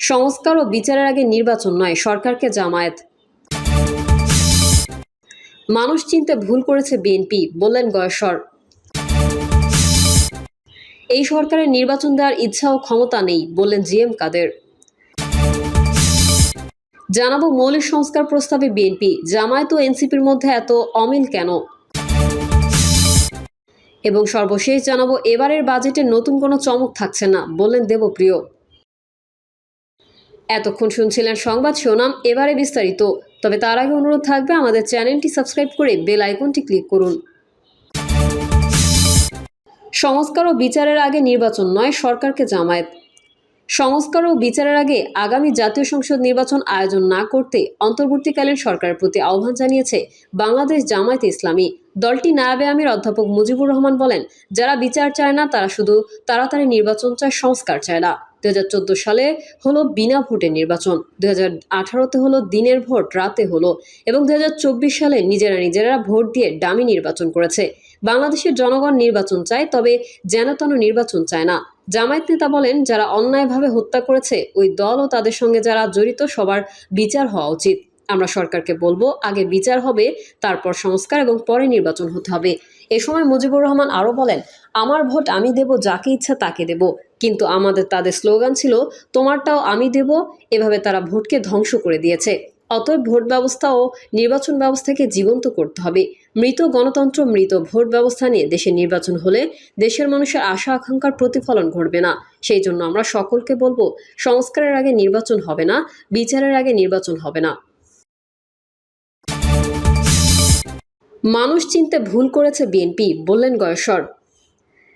সংস্কার ও বিচারের আগে নির্বাচন নয়, সরকারকে জামায়াত। মানুষ চিনতে ভুল করেছে বিএনপি, বললেন গয়েশ্বর। এই সরকারের নির্বাচন দেওয়ার ইচ্ছা ও ক্ষমতা নেই, বললেন জিএম কাদের। জানাবো মৌলিক সংস্কার প্রস্তাবে বিএনপি, জামায়াত ও এনসিপির মধ্যে এত অমিল কেন। এবং সর্বশেষ জানাবো এবারের বাজেটে নতুন কোনো চমক থাকছে না, বললেন দেবপ্রিয়। এতক্ষণ শুনছিলেন সংবাদ শিরোনাম, এবারে বিস্তারিত। তবে তার আগে অনুরোধ থাকবে আমাদের চ্যানেলটি সাবস্ক্রাইব করে বেল আইকনটি ক্লিক করুন। সংস্কার ও বিচারের আগে নির্বাচন নয়, সরকারকে জামায়াত। সংস্কার ও বিচারের আগে আগামী জাতীয় সংসদ নির্বাচন আয়োজন না করতে অন্তর্বর্তীকালীন সরকারের প্রতি আহ্বান জানিয়েছে বাংলাদেশ জামায়াতে ইসলামী। দলটি নায়েবে আমির অধ্যাপক মুজিবুর রহমান বলেন, যারা বিচার চায় না তারা শুধু তাড়াতাড়ি নির্বাচন চায়, সংস্কার চায় না। 2014 সালে হলো বিনা ভোটে নির্বাচন, 2018-তে হলো দিনের ভোট রাতে হলো, এবং 2024 সালে নিজেরা ভোট দিয়ে ডামি নির্বাচন করেছে। বাংলাদেশের জনগণ নির্বাচন চায়, তবে যেন তেন নির্বাচন চায় না। জামায়াত নেতা বলেন, যারা অন্যায়ভাবে হত্যা করেছে ওই দল ও তাদের সঙ্গে যারা জড়িত সবার বিচার হওয়া উচিত। আমরা সরকারকে বলবো, আগে বিচার হবে, তারপর সংস্কার এবং পরে নির্বাচন হতে হবে। এ সময় মুজিবুর রহমান আরও বলেন, আমার ভোট আমি দেব, যাকে ইচ্ছা তাকে দেব। কিন্তু তাদের স্লোগান ছিল তোমারটাও আমি দেব। এভাবে তারা ভোটকে ধ্বংস করে দিয়েছে। অতএব ভোট ব্যবস্থা ও নির্বাচন ব্যবস্থাকে জীবন্ত করতে হবে। মৃত গণতন্ত্র, মৃত ভোট ব্যবস্থা নিয়ে দেশের নির্বাচন হলে দেশের মানুষের আশা আকাঙ্ক্ষার প্রতিফলন ঘটবে না। সেই জন্য আমরা সকলকে বলবো, সংস্কারের আগে নির্বাচন হবে না, বিচারের আগে নির্বাচন হবে না। মানুষ চিনতে ভুল করেছে বিএনপি, বললেন গয়েশ্বর।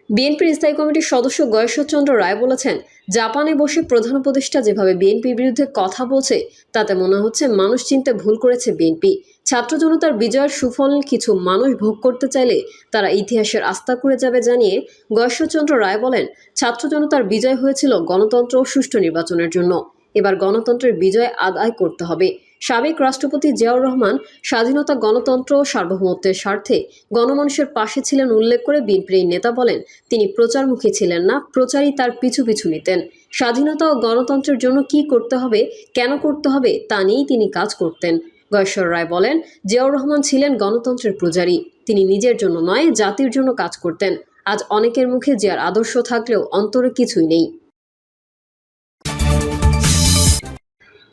বিএনপির স্থায়ী কমিটির সদস্য গয়েশ্বরচন্দ্র রায় বলেছেন, জাপানে বসে প্রধান উপদেষ্টা যেভাবে বিএনপির বিরুদ্ধে কথা বলছে তাতে মনে হচ্ছে মানুষ চিনতে ভুল করেছে বিএনপি। ছাত্র জনতার বিজয়ের সুফল কিছু মানুষ ভোগ করতে চাইলে তারা ইতিহাসের আস্থা করে যাবে জানিয়ে গয়েশ্বরচন্দ্র রায় বলেন, ছাত্র জনতার বিজয় হয়েছিল গণতন্ত্র ও সুষ্ঠু নির্বাচনের জন্য। এবার গণতন্ত্রের বিজয় আদায় করতে হবে। সাবেক রাষ্ট্রপতি জিয়াউর রহমান স্বাধীনতা, গণতন্ত্র ও সার্বভৌমত্বের স্বার্থে গণমানুষের পাশে ছিলেন উল্লেখ করে বিএনপির এই নেতা বলেন, তিনি প্রচারমুখী ছিলেন না, প্রচারই তার পিছু পিছু নিতেন। স্বাধীনতা ও গণতন্ত্রের জন্য কি করতে হবে, কেন করতে হবে তা নিয়েই তিনি কাজ করতেন। গয়েশ্বর রায় বলেন, জিয়াউর রহমান ছিলেন গণতন্ত্রের পূজারী। তিনি নিজের জন্য নয়, জাতির জন্য কাজ করতেন। আজ অনেকের মুখে জিয়ার আদর্শ থাকলেও অন্তরে কিছুই নেই।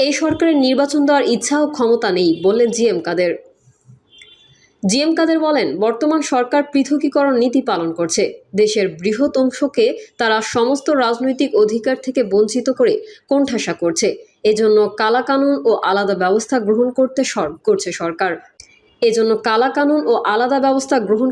এই সরকারের নির্বাচন দেওয়ার ইচ্ছা ও ক্ষমতা নেই, বললেন জিএম কাদের। জিএম কাদের বলেন, বর্তমান সরকার পৃথকীকরণ নীতি পালন করছে। দেশের বৃহৎ অংশকে তারা সমস্ত রাজনৈতিক অধিকার থেকে বঞ্চিত করে কোণঠাসা করছে। এজন্য কালাকানুন ও আলাদা ব্যবস্থা গ্রহণ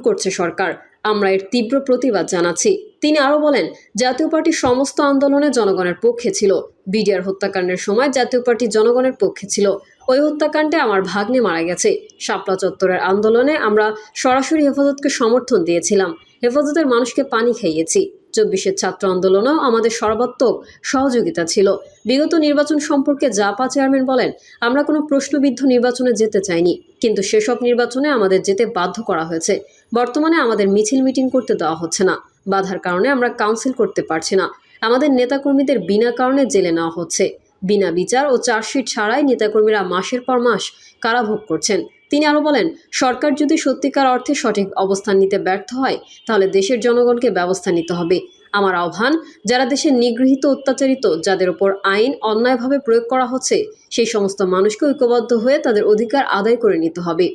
করছে সরকার। আমরা এর তীব্র প্রতিবাদ জানাচ্ছি। তিনি আরও বলেন, জাতীয় পার্টি সমস্ত আন্দোলনে জনগণের পক্ষে ছিল। বিডিআর হত্যাকাণ্ডের সময় জাতীয় পার্টি জনগণের পক্ষে ছিল। ওই হত্যাকাণ্ডে আমার ভাগ্নে মারা গেছে। শাপলা চত্বরের আন্দোলনে আমরা সরাসরি হেফাজতকে সমর্থন দিয়েছিলাম। হেফাজতের মানুষকে পানি খাইয়েছি। 24-এর ছাত্র আন্দোলনেও আমাদের সর্বাত্মক সহযোগিতা ছিল। বিগত নির্বাচন সম্পর্কে জাপা চেয়ারম্যান বলেন, আমরা কোনো প্রশ্নবিদ্ধ নির্বাচনে যেতে চাইনি, কিন্তু সেসব নির্বাচনে আমাদের যেতে বাধ্য করা হয়েছে। বর্তমানে আমাদের মিছিল মিটিং করতে দেওয়া হচ্ছে না। বাধার কারণে আমরা কাউন্সিল করতে পারছি না। আমাদের নেতাকর্মীদের বিনা কারণে জেলে নেওয়া হচ্ছে। বিনা বিচার ও চার্জশিট ছাড়াই নেতাকর্মীরা মাসের পর মাস কারাভোগ করছেন। তিনি আরও বলেন, সরকার যদি সত্যিকার অর্থে সঠিক অবস্থান নিতে ব্যর্থ হয় তাহলে দেশের জনগণকে ব্যবস্থা নিতে হবে। আমার আহ্বান, যারা দেশের নিগৃহীত, অত্যাচারিত, যাদের ওপর আইন অন্যায়ভাবে প্রয়োগ করা হচ্ছে, সেই সমস্ত মানুষকে ঐক্যবদ্ধ হয়ে তাদের অধিকার আদায় করে নিতে হবে।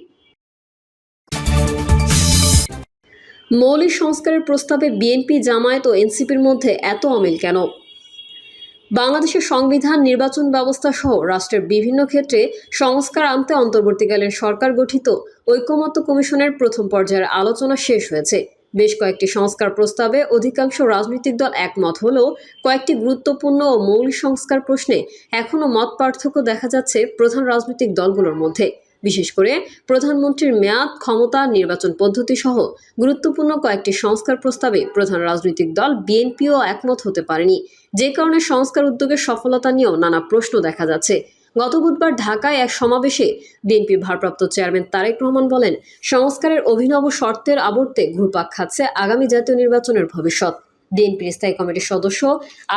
মৌলিক সংস্কারের প্রস্তাবে বিএনপি, জামায়াত ও এনসিপির মধ্যে এত অমিল কেন? বাংলাদেশের সংবিধান, নির্বাচন ব্যবস্থা সহ রাষ্ট্রের বিভিন্ন ক্ষেত্রে সংস্কার আনতে অন্তর্বর্তীকালীন সরকার গঠিত ঐকমত্য কমিশনের প্রথম পর্যায়ের আলোচনা শেষ হয়েছে। বেশ কয়েকটি সংস্কার প্রস্তাবে অধিকাংশ রাজনৈতিক দল একমত হলেও কয়েকটি গুরুত্বপূর্ণ ও মৌলিক সংস্কার প্রশ্নে এখনও মত পার্থক্য দেখা যাচ্ছে প্রধান রাজনৈতিক দলগুলোর মধ্যে। বিশেষ করে প্রধানমন্ত্রীর মেয়াদ, ক্ষমতা, নির্বাচন পদ্ধতি সহ গুরুত্বপূর্ণ কয়েকটি সংস্কার প্রস্তাবে প্রধান রাজনৈতিক দল বিএনপিও একমত হতে পারেনি। যে কারণে সংস্কার উদ্যোগের সফলতা নিয়েও নানা প্রশ্ন দেখা যাচ্ছে। গত বুধবার ঢাকায় এক সমাবেশে বিএনপি ভারপ্রাপ্ত চেয়ারম্যান তারেক রহমান বলেন, সংস্কারের অভিনব শর্তের আবর্তে ঘুরপাক খাচ্ছে আগামী জাতীয় নির্বাচনের ভবিষ্যৎ। বিএনপির স্থায়ী কমিটির সদস্য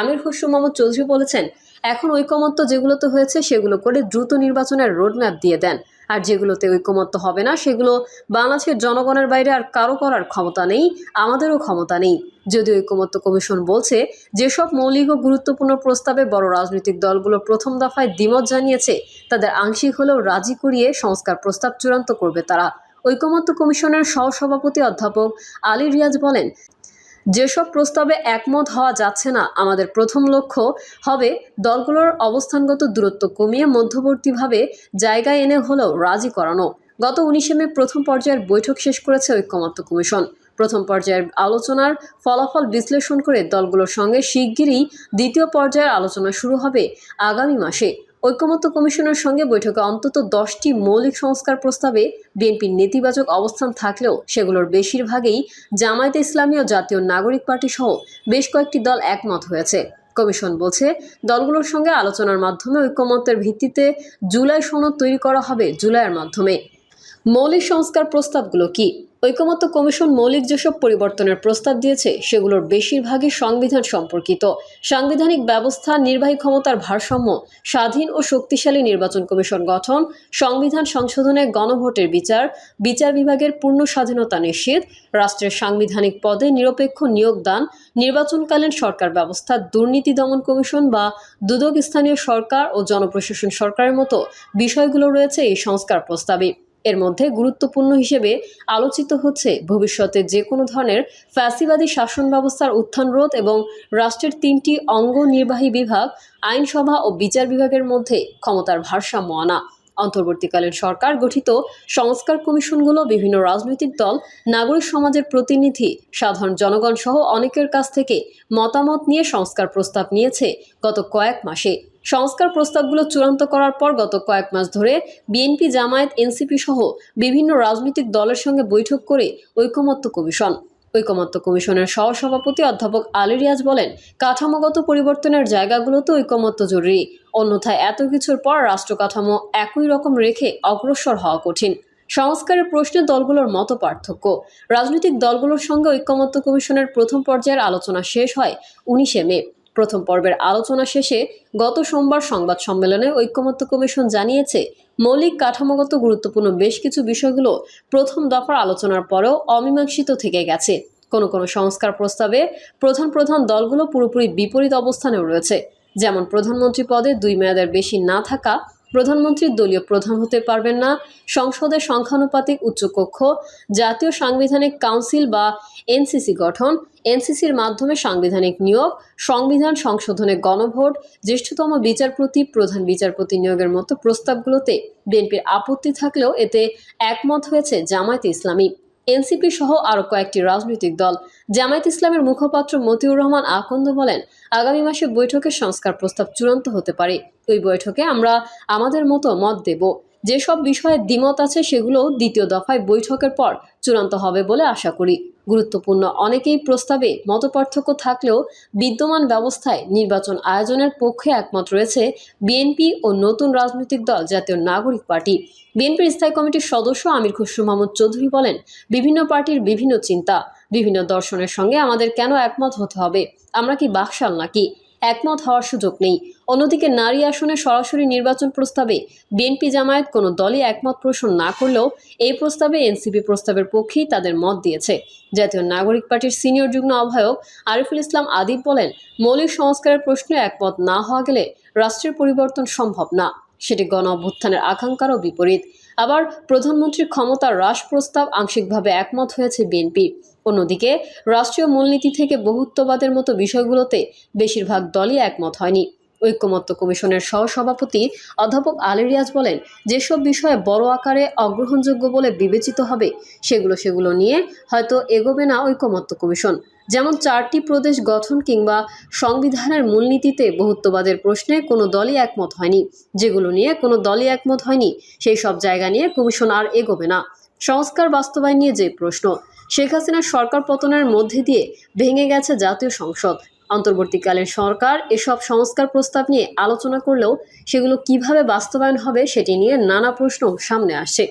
আমির খসরু মাহমুদ চৌধুরী বলেছেন, এখন ঐকমত্য যেগুলোতে হয়েছে সেগুলো করে দ্রুত নির্বাচনের রোডম্যাপ দিয়ে দেন, আর যেগুলোতে ঐকমত্য হবে না সেগুলো বাংলাদেশের জনগণের বাইরে আর কারো করার ক্ষমতা নেই, আমাদেরও ক্ষমতা নেই। যদি ঐকমত্য কমিশন বলছে যেসব মৌলিক ও গুরুত্বপূর্ণ প্রস্তাবে বড় রাজনৈতিক দলগুলো প্রথম দফায় দ্বিমত জানিয়েছে তাদের আংশিক হলেও রাজি করিয়ে সংস্কার প্রস্তাব চূড়ান্ত করবে তারা। ঐকমত্য কমিশনের সহসভাপতি অধ্যাপক আলী রিয়াজ বলেন, যেসব প্রস্তাবে একমত হওয়া যাচ্ছে না, আমাদের প্রথম লক্ষ্য হবে দলগুলোর অবস্থানগত দূরত্ব কমিয়ে মধ্যবর্তীভাবে জায়গায় এনে হলেও রাজি করানো। গত 19 মে প্রথম পর্যায়ের বৈঠক শেষ করেছে ঐকমত্য কমিশন। প্রথম পর্যায়ের আলোচনার ফলাফল বিশ্লেষণ করে দলগুলোর সঙ্গে শিগগিরই দ্বিতীয় পর্যায়ের আলোচনা শুরু হবে আগামী মাসে। ঐকমত্য কমিশনের সঙ্গে বৈঠকে অন্তত 10টি মৌলিক সংস্কার প্রস্তাবে বিএনপির নেতিবাচক অবস্থান থাকলেও সেগুলোর বেশিরভাগই জামায়াতে ইসলামী ও জাতীয় নাগরিক পার্টি সহ বেশ কয়েকটি দল একমত হয়েছে। কমিশন বলছে, দলগুলোর সঙ্গে আলোচনার মাধ্যমে ঐকমত্যের ভিত্তিতে জুলাই সনদ তৈরি করা হবে জুলাইয়ের মাধ্যমে। মৌলিক সংস্কার প্রস্তাবগুলো কি? ঐকমত্য কমিশন মৌলিক যেসব পরিবর্তনের প্রস্তাব দিয়েছে সেগুলোর বেশিরভাগই সংবিধান সম্পর্কিত। সাংবিধানিক ব্যবস্থা, নির্বাহী ক্ষমতার ভারসাম্য, স্বাধীন ও শক্তিশালী নির্বাচন কমিশন গঠন, সংবিধান সংশোধনে গণভোটের বিচার, বিচার বিভাগের পূর্ণ স্বাধীনতা নিশ্চিত, রাষ্ট্রের সাংবিধানিক পদে নিরপেক্ষ নিয়োগ দান, নির্বাচনকালীন সরকার ব্যবস্থা, দুর্নীতি দমন কমিশন বা দুদক, স্থানীয় সরকার ও জনপ্রশাসন সরকারের মতো বিষয়গুলো রয়েছে এই সংস্কার প্রস্তাবে। এর মধ্যে গুরুত্বপূর্ণ হিসেবে আলোচিত হচ্ছে ভবিষ্যতে যে কোনো ধরনের ফ্যাসিবাদী শাসন ব্যবস্থার উত্থান রোধ এবং রাষ্ট্রের 3টি অঙ্গ নির্বাহী বিভাগ, আইনসভা ও বিচার বিভাগের মধ্যে ক্ষমতার ভারসাম্য আনা। অন্তর্বর্তীকালীন সরকার গঠিত সংস্কার কমিশনগুলো বিভিন্ন রাজনৈতিক দল, নাগরিক সমাজের প্রতিনিধি, সাধারণ জনগণ সহ অনেকের কাছ থেকে মতামত নিয়ে সংস্কার প্রস্তাব নিয়েছে গত কয়েক মাসে। সংস্কার প্রস্তাবগুলো চূড়ান্ত করার পর গত কয়েক মাস ধরে বিএনপি, জামায়াত, এনসিপি সহ বিভিন্ন রাজনৈতিক দলের সঙ্গে বৈঠক করে ঐকমত্য কমিশন। ঐকমত্য কমিশনের সহসভাপতি অধ্যাপক আলী রিয়াজ বলেন, কাঠামোগত পরিবর্তনের জায়গাগুলোতে ঐকমত্য জরুরি, অন্যথায় এত কিছুর পর রাষ্ট্র কাঠামো একই রকম রেখে অগ্রসর হওয়া কঠিন। সংস্কারের প্রশ্নে দলগুলোর মত পার্থক্য। রাজনৈতিক দলগুলোর সঙ্গে ঐকমত্য কমিশনের প্রথম পর্যায়ের আলোচনা শেষ হয় 19 মে। প্রথম পর্বের আলোচনা শেষে গত সোমবার সংবাদ সম্মেলনে ঐকমত্য কমিশন জানিয়েছে, মৌলিক কাঠামোগত গুরুত্বপূর্ণ বেশ কিছু বিষয়গুলো প্রথম দফার আলোচনার পরেও অমীমাংসিত থেকে গেছে। কোনো কোনো সংস্কার প্রস্তাবে প্রধান দলগুলো পুরোপুরি বিপরীত অবস্থানেও রয়েছে, যেমন প্রধানমন্ত্রী পদে 2 মেয়াদের বেশি না থাকা, প্রধানমন্ত্রী দলীয় প্রধান হতে পারবেন না, সংসদে সংখ্যানুপাতিক উচ্চকক্ষ, জাতীয় সাংবিধানিক কাউন্সিল বা এনসিসি গঠন, এনসিসির মাধ্যমে সাংবিধানিক নিয়োগ, সংবিধান সংশোধনে গণভোট, জ্যেষ্ঠতম বিচারপতি, প্রধান বিচারপতি নিয়োগের মতো প্রস্তাবগুলোতে বিএনপির আপত্তি থাকলেও এতে একমত হয়েছে জামায়াতে ইসলামী, এনসিপি সহ আরও কয়েকটি রাজনৈতিক দল। জামায়াত ইসলামের মুখপাত্র মতিউর রহমান আকন্দ বলেন, আগামী মাসে বৈঠকে সংস্কার প্রস্তাব চূড়ান্ত হতে পারে। ওই বৈঠকে আমরা আমাদের মত দেব। যেসব বিষয়ে দ্বিমত আছে সেগুলো দ্বিতীয় দফায় বৈঠকের পর চূড়ান্ত হবে বলে আশা করি। গুরুত্বপূর্ণ অনেকেই প্রস্তাবে মতপার্থক্য থাকলেও বিদ্যমান ব্যবস্থায় নির্বাচন আয়োজনের পক্ষে একমত রয়েছে বিএনপি ও নতুন রাজনৈতিক দল জাতীয় নাগরিক পার্টি। বিএনপির স্থায়ী কমিটির সদস্য আমির খসরু মাহমুদ চৌধুরী বলেন, বিভিন্ন পার্টির বিভিন্ন চিন্তা, বিভিন্ন দর্শনের সঙ্গে আমাদের কেন একমত হতে হবে? আমরা কি বাকশাল নাকি? একমত হওয়ার সুযোগ নেই। অন্যদিকে নারী আসনে সরাসরি নির্বাচন প্রস্তাবে বিএনপি, জামায়াত কোনো দলই একমত পোষণ না করলেও এই প্রস্তাবে এনসিপি প্রস্তাবের পক্ষেই তাদের মত দিয়েছে। জাতীয় নাগরিক পার্টির সিনিয়র যুগ্ম আহ্বায়ক আরিফুল ইসলাম আদিব বলেন, মৌলিক সংস্কারের প্রশ্নে একমত না হওয়া গেলে রাষ্ট্রের পরিবর্তন সম্ভব না, সেটি গণ অভ্যুত্থানের আকাঙ্ক্ষারও বিপরীত। আবার প্রধানমন্ত্রীর ক্ষমতা হ্রাস প্রস্তাব আংশিকভাবে একমত হয়েছে বিএনপি। অন্যদিকে রাষ্ট্রীয় মূলনীতি থেকে বহুত্ববাদের মতো বিষয়গুলোতে বেশিরভাগ দলই একমত হয়নি। ঐকমত্য কমিশনের সহসভাপতি অধ্যাপক আলী রিয়াজ বলেন, যেসব বিষয়ে বড় আকারে অগ্রহণযোগ্য বলে বিবেচিত হবে সেগুলো নিয়ে হয়তো এগোবে না ঐকমত্য কমিশন। যেমন 4টি প্রদেশ গঠন কিংবা সংবিধানের মূলনীতিতে বহুত্ববাদের প্রশ্নে কোনো দলই একমত হয়নি। যেগুলো নিয়ে কোনো দলই একমত হয়নি সেই সব জায়গা নিয়ে কমিশন আর এগোবে না। সংস্কার বাস্তবায়ন নিয়ে যে প্রশ্ন, শেখ হাসিনার সরকার পতনের মধ্যে দিয়ে ভেঙে গেছে জাতীয় সংসদ। অন্তর্বর্তীকালীন সরকার এসব সংস্কার প্রস্তাব নিয়ে আলোচনা করলেও সেগুলো কিভাবে বাস্তবায়ন হবে সেটি নিয়ে নানা প্রশ্ন সামনে আসছে।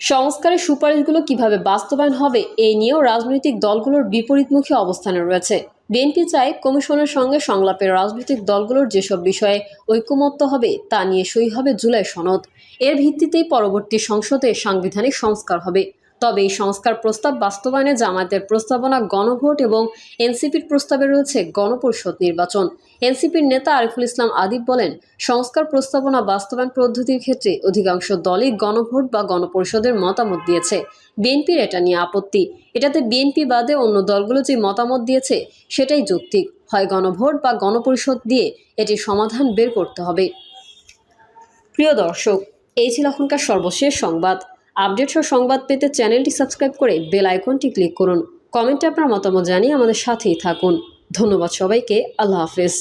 সংস্কারের সুপারিশগুলো কিভাবে বাস্তবায়ন হবে এই নিয়েও রাজনৈতিক দলগুলোর বিপরীতমুখী অবস্থানে রয়েছে। বিএনপি চায় কমিশনের সঙ্গে সংলাপের রাজনৈতিক দলগুলোর যেসব বিষয়ে ঐকমত্য হবে তা নিয়ে সই হবে জুলাই সনদ। এর ভিত্তিতেই পরবর্তী সংসদে সাংবিধানিক সংস্কার হবে। তবে এই সংস্কার প্রস্তাব বাস্তবায়নে জামায়াতের প্রস্তাবনা গণভোট এবং এনসিপির প্রস্তাবে রয়েছে গণপরিষদ নির্বাচন। এনসিপির নেতা আরিফুল ইসলাম আদিব বলেন, সংস্কার প্রস্তাবনা বাস্তবায়ন পদ্ধতির ক্ষেত্রে অধিকাংশ দলই গণভোট বা গণপরিষদের মতামত দিয়েছে। বিএনপির এটা নিয়ে আপত্তি। এটাতে বিএনপি বাদে অন্য দলগুলো যে মতামত দিয়েছে সেটাই যৌক্তিক। হয় গণভোট বা গণপরিষদ দিয়ে এটির সমাধান বের করতে হবে। প্রিয় দর্শক, এই ছিল এখনকার সর্বশেষ সংবাদ। আপডেট সহ সংবাদ পেতে চ্যানেলটি সাবস্ক্রাইব করে বেল আইকনটি ক্লিক করুন। কমেন্টে আপনার মতামত জানিয়ে আমাদের সাথেই থাকুন। ধন্যবাদ সবাইকে। আল্লাহ হাফেজ।